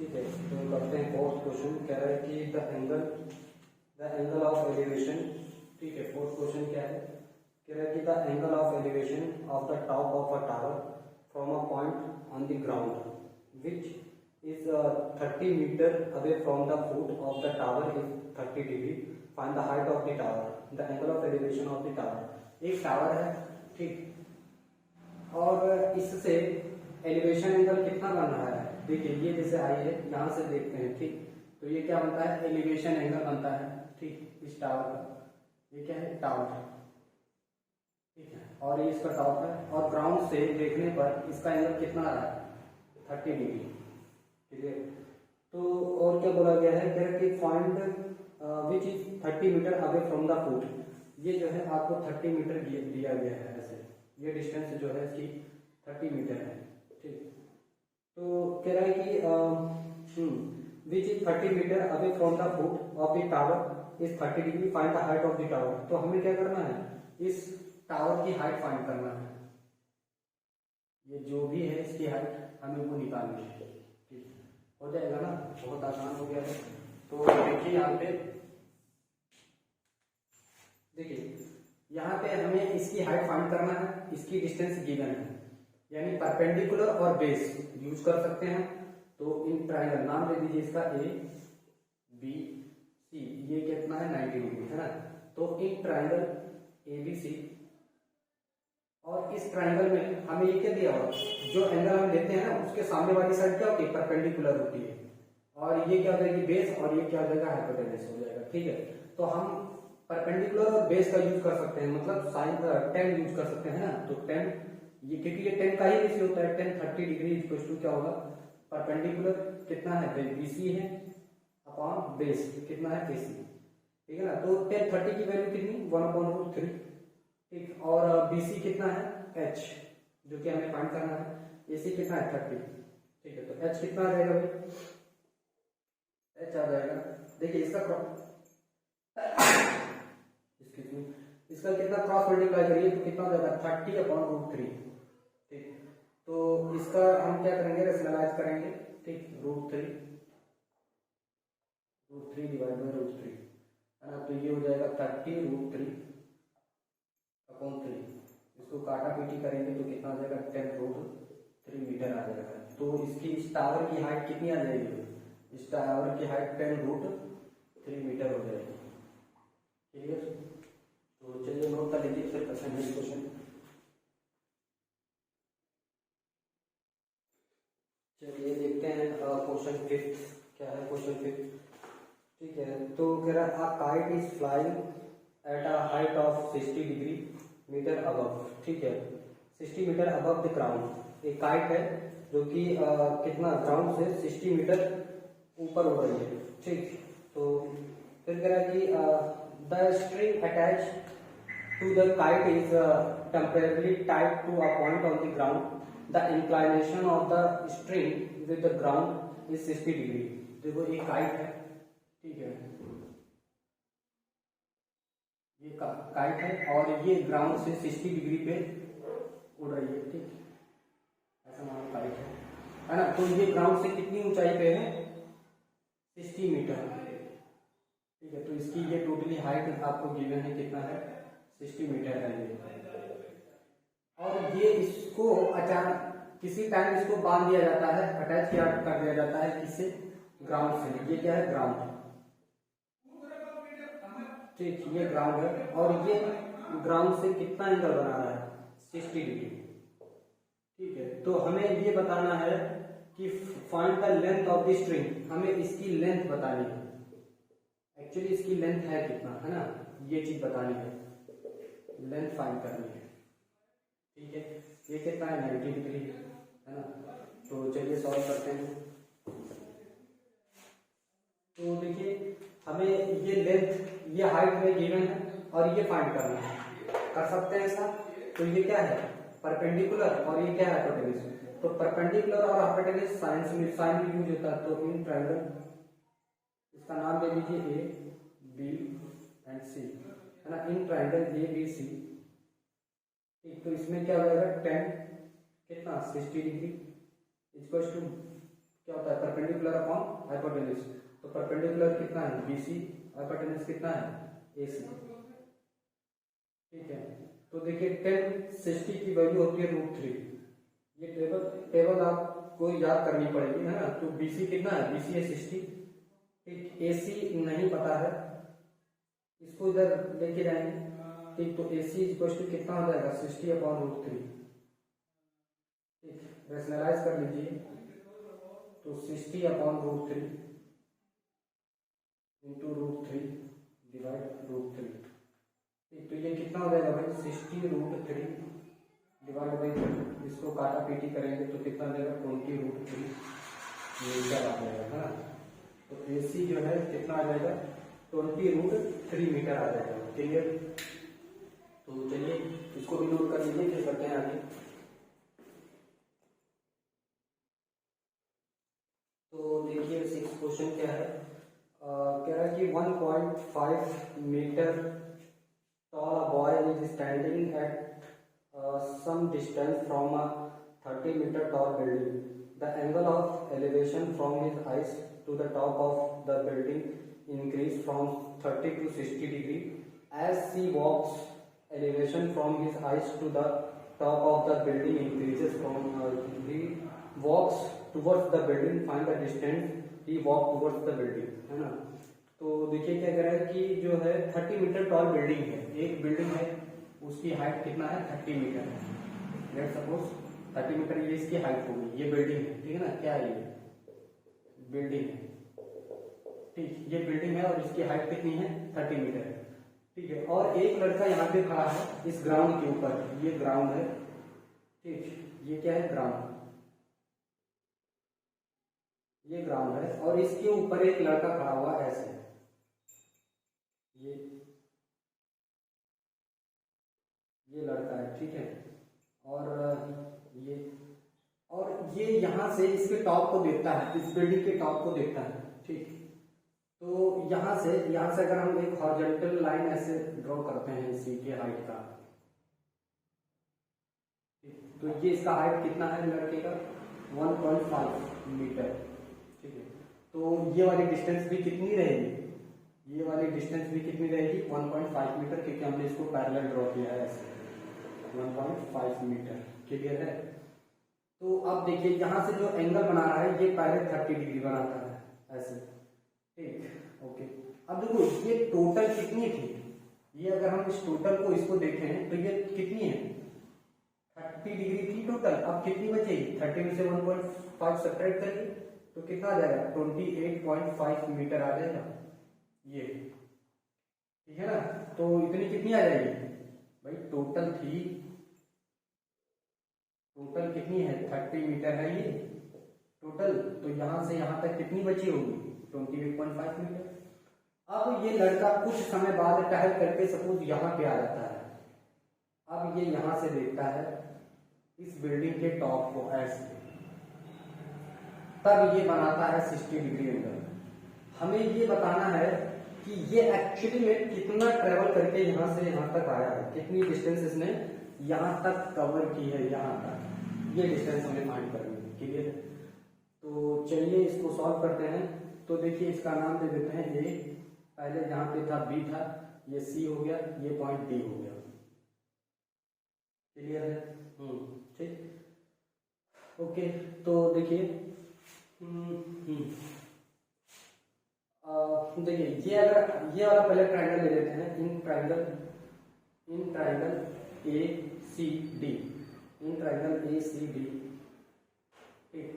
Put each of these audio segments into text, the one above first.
ठीक है, तो करते हैं फोर्थ क्वेश्चन। कह रहा है कि द एंगल ऑफ एलिवेशन। ठीक है, फोर्थ क्वेश्चन क्या है, कह रहा है कि the angle of elevation of the top of a tower from a point on the ground which is 30 metre away from the foot of the tower is 30 degree. Find the height of the tower, the angle of elevation of the tower. एक tower है, ठीक, और इससे elevation angle कितना बन रहा है। देखिए ये जैसे आई है, यहाँ से देखते हैं, ठीक, तो ये क्या बनता है, एलिवेशन एंगल बनता है, ठीक, इस टावर का। ये क्या है, टावर है, ठीक है, और ये इसका टॉप है, और ग्राउंड से देखने पर इसका एंगल कितना आ रहा है, 30 डिग्री। ठीक है, तो और क्या बोला गया है, कह रहा कि find which is 30 metre away from the foot. ये जो है आपको 30 मीटर दिया गया है, ऐसे ये डिस्टेंस जो है इसकी 30 मीटर है, ठीक। तो कह रहा है कि which is 30 metre away from the foot of the tower is 30 degree. Find the height of the tower. तो हमें क्या करना है, इस टावर की हाइट फाइंड करना है। ये जो भी है इसकी हाइट हमें वो निकालनी है, ठीक, हो जाएगा ना, बहुत आसान हो गया है। तो देखिए यहाँ पे, देखिए यहाँ पे हमें इसकी हाइट फाइंड करना है, इसकी डिस्टेंस गिवन है, यानी परपेंडिकुलर और बेस यूज कर सकते हैं। तो इन ट्रायंगल नाम दे दीजिए इसका ए बी सी, ये कितना है 90 डिग्री है ना। तो इन ट्रायंगल ए बी सी, और इस ट्रायंगल में हमें ये क्या दिया हुआ, जो एंगल हम लेते हैं ना उसके सामने वाली साइड क्या होती है, परपेंडिकुलर होती है, और ये क्या हो जाएगी, बेस, और ये क्या हो जाएगा, हाइपोटेनस हो जाएगा। ठीक है, तो हम परपेंडिकुलर और बेस का यूज कर सकते हैं, मतलब साइन 10 यूज कर सकते हैं ना। तो 10, ये क्योंकि ये 10 का ही रेशियो होता है, 10 30 डिग्री इक्वल टू क्या होगा, परपेंडिकुलर कितना है, बीसी है, अपॉन बेस कितना है, एसी। ठीक है ना, तो 10 30 की वैल्यू कितनी, 1/√3, ठीक, और बीसी कितना है, एच, जो कि हमें फाइंड करना है, एसी कितना है 30। ठीक है, तो एच कितना आ जाएगा भाई, एच आ जाएगा। देखिए इसका कितना क्रॉस मल्टीप्लाई करिए तो कितना हो जाएगा, 30/√3। ठीक, तो इसका हम क्या करेंगे, रेशनलाइज करेंगे, ठीक, √3 डिवाइड बाय √3 है ना। तो ये हो जाएगा 30√3/3। इसको काटा पीटी करेंगे तो कितना आ जाएगा, 10√3 मीटर आ जाएगा। तो इसकी इस टावर की हाइट कितनी आ जाएगी, इस टावर की हाइट 10√3 मीटर हो जाएगी। ठीक है, तो चलिए नोट कर लीजिए, फिर करते हैं नेक्स्ट क्वेश्चन। चलिए देखते हैं क्वेश्चन फिफ्थ, क्या है क्वेश्चन फिफ्थ। ठीक है, तो कह रहा है a kite is flying at a height of 60 degree metre above. ठीक है, 60 मीटर अबव द ग्राउंड। एक काइट है जो कि कितना, ग्राउंड से 60 मीटर ऊपर उड़ रही है। ठीक, तो फिर कह रहा है कि the string attach to the kite is temporarily tied to a point on the ground. The inclination of the string with the ground is 60 degree. देखो एक काइट है, ठीक है, ये काइट है और ये ग्राउंड से 60 डिग्री पे उड़ रही है। ठीक, ऐसा मानो काइट है ना। तो ये ग्राउंड से कितनी ऊंचाई पे है, 60 मीटर। ठीक है, तो इसकी ये टोटली हाइट आपको गिवन है, कितना है, 60 मीटर है ये। और ये इसको अचानक किसी टाइम इसको बांध दिया जाता है, अटैच किया कर दिया जाता है, किससे, ग्राउंड से। ये क्या है, ग्राउंड। ठीक, ये ग्राउंड है और ये ग्राउंड से कितना एंगल बना रहा है, 60 डिग्री। ठीक है, तो हमें ये बताना है कि find the length of the string. हमें इसकी लेंथ बतानी है, एक्चुअली इसकी लेंथ है कितना, है ना, ये चीज बतानी है, लेंथ फाइंड करनी है। ठीक है, ये कितना है, 90 डिग्री है ना। तो चलिए सॉल्व करते हैं। तो देखिए हमें ये लेंथ, ये हाइट में गिवन है और ये फाइंड करना है, कर सकते हैं ऐसा। तो ये क्या है, परपेंडिकुलर, और ये क्या है, हाइपोटेनस। तो परपेंडिकुलर और हाइपोटेनस साइंस में यूज होता है। तो इन ट्रायंगल, इसका नाम दे दीजिए ए बी एंड सी, है ना, इन ट्रायंगल ए बी सी। ठीक, तो इसमें क्या हो जाएगा, 10 कितना, 60 डिग्री इक्वल टू क्या होता है, परपेंडिकुलर अपॉन हाइपोटेन्यूज। तो परपेंडिकुलर कितना है BC, हाइपोटेन्यूज कितना है AC। ठीक है, तो देखिए tan 60 की वैल्यू होती है √3। ये टेबल आपको याद करनी पड़ेगी, है ना। तो BC कितना है, BC है 60। ठीक, AC नहीं पता है, इसको इधर लेके जाएंगे। ठीक, तो AC इक्वल टू कितना हो जाएगा 60/√3। ठीक, रैशनलाइज कर लीजिए। तो 60/√3 इंटू √3 डिवाइड √3। ठीक, तो ये कितना हो जाएगा भाई 60√3 डिवाइड बाई 3। इसको काटा पीटी करेंगे तो कितना देगा 20√3 मीटर आ जाएगा, है ना। तो AC जो है कितना आ जाएगा 20√3 मीटर आ जाएगा। क्लियर। तो चलिए इसको भी नोट कर लीजिए, फिर करते हैं आगे। तो देखिए 6 क्वेश्चन क्या है, कह रहा है कि 1.5 metre tall a boy is standing at some distance from a 30-meter tall building. The angle of elevation from his eyes to the top of the building increased from 30 to 60 degree. As he walks, elevation from his eyes to the top of the building increases from he walks towards the building. Find the distance he walked towards the building, है ना। तो देखिए क्या कह रहा है कि जो है 30 मीटर टॉल बिल्डिंग है, एक बिल्डिंग है, उसकी हाइट कितना है 30 मीटर है। लेट्स सपोज 30 मीटर ये इसकी हाइट होगी, ये बिल्डिंग है, ठीक है ना। क्या है ये बिल्डिंग है, ठीक, ये बिल्डिंग है और इसकी हाइट कितनी है 30 मीटर है। ठीक है, और एक लड़का यहाँ पे खड़ा है इस ग्राउंड के ऊपर, ये ग्राउंड है। ठीक, ये क्या है ग्राउंड, ये ग्राउंड है और इसके ऊपर एक लड़का खड़ा हुआ ऐसे, ये लड़का है, ठीक है। और ये यहां से इसके टॉप को देखता है, इस बिल्डिंग के टॉप को देखता है। ठीक, तो यहां से अगर हम एक हॉरिजॉन्टल लाइन ऐसे ड्रॉ करते हैं इसी के हाइट का, तो ये इसका हाइट कितना है लड़के का 1.5 मीटर। ठीक है, तो ये वाली डिस्टेंस भी कितनी रहेगी, ये वाली डिस्टेंस भी कितनी रहेगी 1.5 मीटर, क्योंकि हमने इसको पैरेलल ड्रॉ किया है ऐसे 1.5 मीटर। क्लियर है। तो अब देखिए यहां से जो एंगल बना रहा है ये पहले 30 डिग्री बनाता है ऐसे। ठीक, ओके। अब देखो ये टोटल कितनी थी, ये अगर हम इस टोटल को इसको देखें तो ये कितनी है 30 डिग्री थी टोटल। अब कितनी बचेगी 30 में से 1.5 सब्ट्रैक्ट करिए तो कितना आ जाएगा 28.5 मीटर आ जाएगा ये, ठीक है ना। तो इतनी कितनी आ जाएगी भाई, टोटल कितनी है 30 मीटर है ये टोटल। तो यहां से यहां तक कितनी बची होगी 28.5 मीटर। अब ये लड़का कुछ समय बाद टहल करके सपोज यहां पे आ जाता है। अब ये यहां से देखता है इस बिल्डिंग के टॉप को ऐसे, तब ये बनाता है 60 डिग्री एंगल। हमें ये बताना है कि ये एक्चुअली में कितना ट्रेवल करके यहां से यहां तक आया है, कितनी डिस्टेंस इसने यहां तक कवर की है, यहां तक ये डिस्टेंस हमें फाइंड करनी है। क्लियर है। तो चलिए इसको सॉल्व करते हैं। तो देखिए इसका नाम दे देते हैं ए, पहले जहां पे था बी था, ये सी हो गया, ये पॉइंट डी हो गया। क्लियर है। ठीक, ओके। तो देखिए देखिए ये वाला पहले ट्रायंगल ले लेते हैं, in triangle A C D, in triangle A C D. ठीक,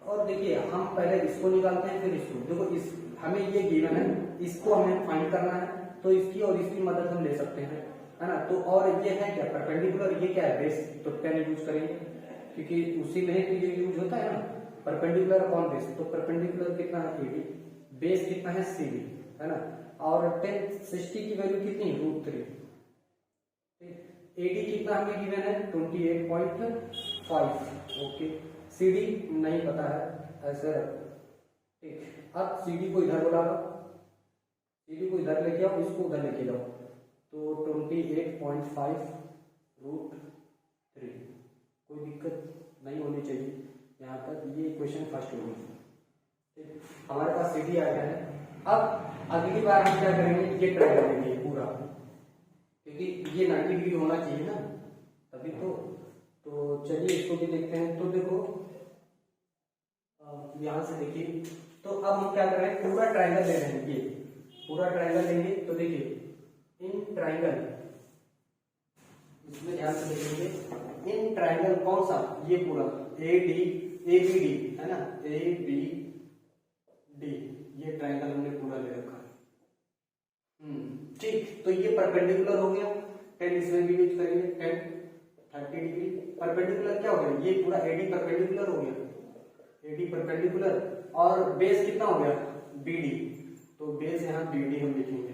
और देखिए हम पहले इसको निकालते हैं फिर इसको। देखो इस हमें ये गिवन है, इसको हमें फाइंड करना है, तो इसकी और इसकी मदद हम ले सकते हैं, है ना। तो और ये है क्या परपेंडिकुलर, ये क्या है बेस, तो 10 यूज करेंगे क्योंकि उसी में तो ये यूज होता है ना, परपेंडिकुलर अपॉन बेस। तो परपेंडिकुलर कितना है एडी, बेस कितना है सीडी, है ना। और 10 60 की वैल्यू कितनी √3। एडी कितना हमें गिवन है 28.5। ओके, सीडी नहीं पता है ऐसे रख। ठीक, अब सीडी को इधर बुला लो, सीडी को इधर लेके आओ, इसको उधर लेके जाओ, तो 28.5 √3। कोई दिक्कत नहीं होनी चाहिए यहाँ तक। ये इक्वेशन फर्स्ट होगी। हमारे पास CD आ गया है। अब अगली बार हम क्या करेंगे, ये ट्रायंगल लेंगे पूरा, क्योंकि ये 90 डिग्री होना चाहिए ना, तभी तो चलिए इसको भी देखते हैं। तो देखो यहां से देखिए, तो अब हम क्या कर रहे हैं, पूरा ट्रायंगल ले रहे हैं, ये पूरा ट्रायंगल लेंगे। तो देखिए इन ट्रायंगल, इसमें ध्यान से देखेंगे, इन ट्रायंगल कौन सा, ये पूरा ABD है ना, ABD, ये ट्रायंगल हमने पूरा ले रखा है। ठीक, तो ये परपेंडिकुलर हो गया, 10 इसमें भी यूज करेंगे, 10 30 डिग्री परपेंडिकुलर क्या हो गया, ये पूरा AD परपेंडिकुलर हो गया, AD परपेंडिकुलर, और बेस कितना हो गया BD, तो बेस यहाँ BD हम लिखेंगे।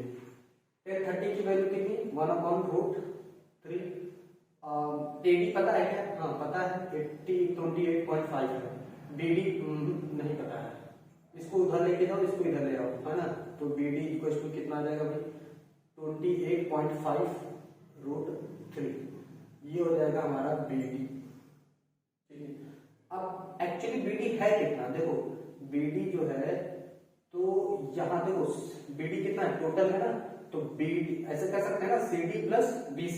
फिर 30 की वैल्यू कितनी, 1/√3। AD पता है क्या, हाँ पता है, 28.5 है। BD नहीं पता है, इसको उधर लेके जाओ, इसको इधर ले आओ, है ना, तो BD इक्वल टू कितना आ जाएगा भाई, 28.5√3, ये हो जाएगा हमारा BD। ठीक है, अब एक्चुअली BD है कितना, देखो BD जो है, तो यहाँ देखो BD कितना है, टोटल है ना, तो BD ऐसे कह सकते हैं ना, CD प्लस BC,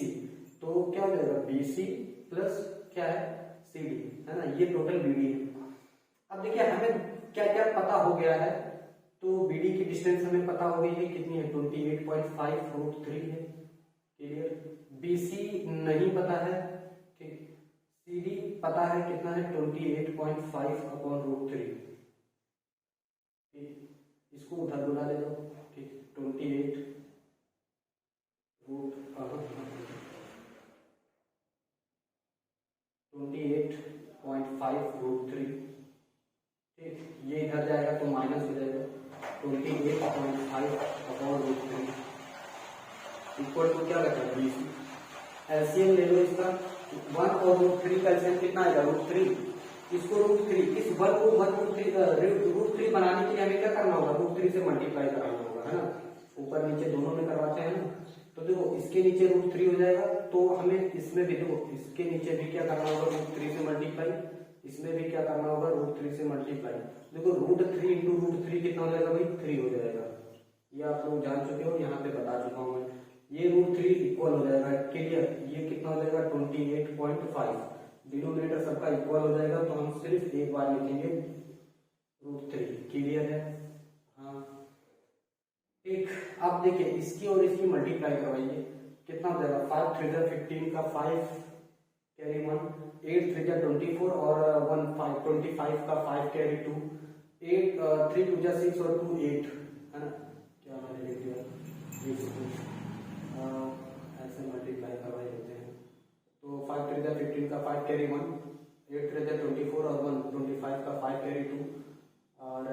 तो क्या हो जाएगा BC प्लस क्या है CD, है ना, ये टोटल BD है। अब देखिए हमें क्या क्या पता हो गया है, तो BD की डिस्टेंस हमें पता हो गई है कितनी है, 28.5√3 है, क्लियर। BC नहीं पता है, ठीक, CD पता है कितना है, 28.5/√3, ठीक, इसको उधर बुला ले दो, ठीक, 28.5√3, ठीक, ये इधर जाएगा तो माइनस हो जाएगा, 28.5/√3 इक्वल टू क्या रहता है, BC। एलसीएम ले लो इसका, 1 और √3 का एलसीएम कितना आएगा, √3, इसको √3, इस 1 को √3 बनाने के लिए हमें क्या करना होगा, √3 से मल्टीप्लाई कराना होगा, है ना, ऊपर नीचे दोनों में करवाते हैं ना, तो देखो इसके नीचे √3 हो जाएगा, तो हमें इसमें भी देखो, इसके नीचे भी क्या करना होगा, √3 से मल्टीप्लाई, इसमें भी क्या करना होगा, √3 से मल्टीप्लाई, देखो √3 इंटू √3 कितना हो जाएगा भाई, 3 हो जाएगा, ये आप लोग जान चुके हो, यहाँ पे बता चुका हूँ मैं, ये √3 इक्वल हो जाएगा, क्लियर, ये कितना हो जाएगा 28.5, डिनोमिनेटर सबका इक्वल हो जाएगा, तो हम सिर्फ एक बार लिखेंगे √3, क्लियर है, हाँ ठीक। अब देखिए इसकी और इसकी मल्टीप्लाई करवाइए, कितना हो जाएगा, 5 3 15 का 5 कैरी 1, 8 3 24 और 1 5 25 का 5 कैरी 2, 8 3 2 6 और 2 8, है ना, क्या मैंने लिख दिया, ऐसे मल्टीप्लाई करवाई देते हैं, तो 5 3 15 का 5 कैरी 1, 8 3 24 और 1 25 का 5 कैरी 2 और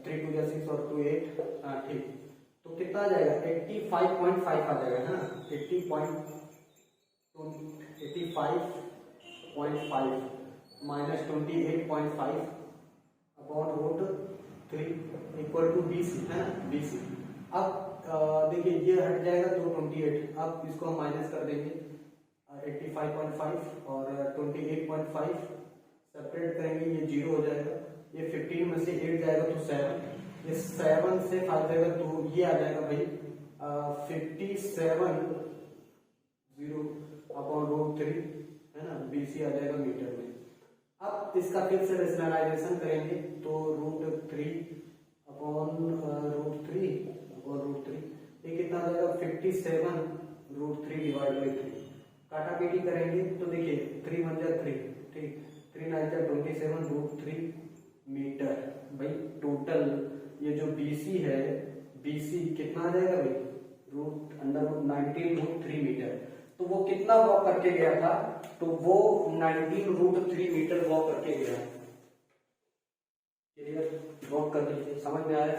3 2 6 और 2 8, हाँ ठीक, तो कितना आ जाएगा, 85.5 आ जाएगा, है ना, 85.5 माइनस 28.5/√3 इक्वल टू BC, है ना, BC। अब देखिए ये हट जाएगा तो 28, अब इसको हम माइनस कर देंगे, 85.5 और 28.5 सेपरेट करेंगे, ये 0 हो जाएगा, ये 15 में से 8 जाएगा तो 7, ये 7 से 5 जाएगा तो ये आ जाएगा भाई 57/√3, है ना, BC आ जाएगा मीटर में। अब इसका फिर से रेशनलाइजेशन करेंगे, तो √3/√3 ये कितना आ जाएगा, 57/√3 डिवाइड बाई 3, काटा पीटी करेंगे तो देखिए 3 1 3, ठीक, 3 9 27/√3 मीटर, भाई टोटल ये जो BC है, BC कितना आ जाएगा भाई, √19√3 मीटर, तो वो कितना वॉक करके गया था, तो वो 19√3 मीटर वॉक करके गया, क्लियर, वॉक कर लीजिए, समझ में आया।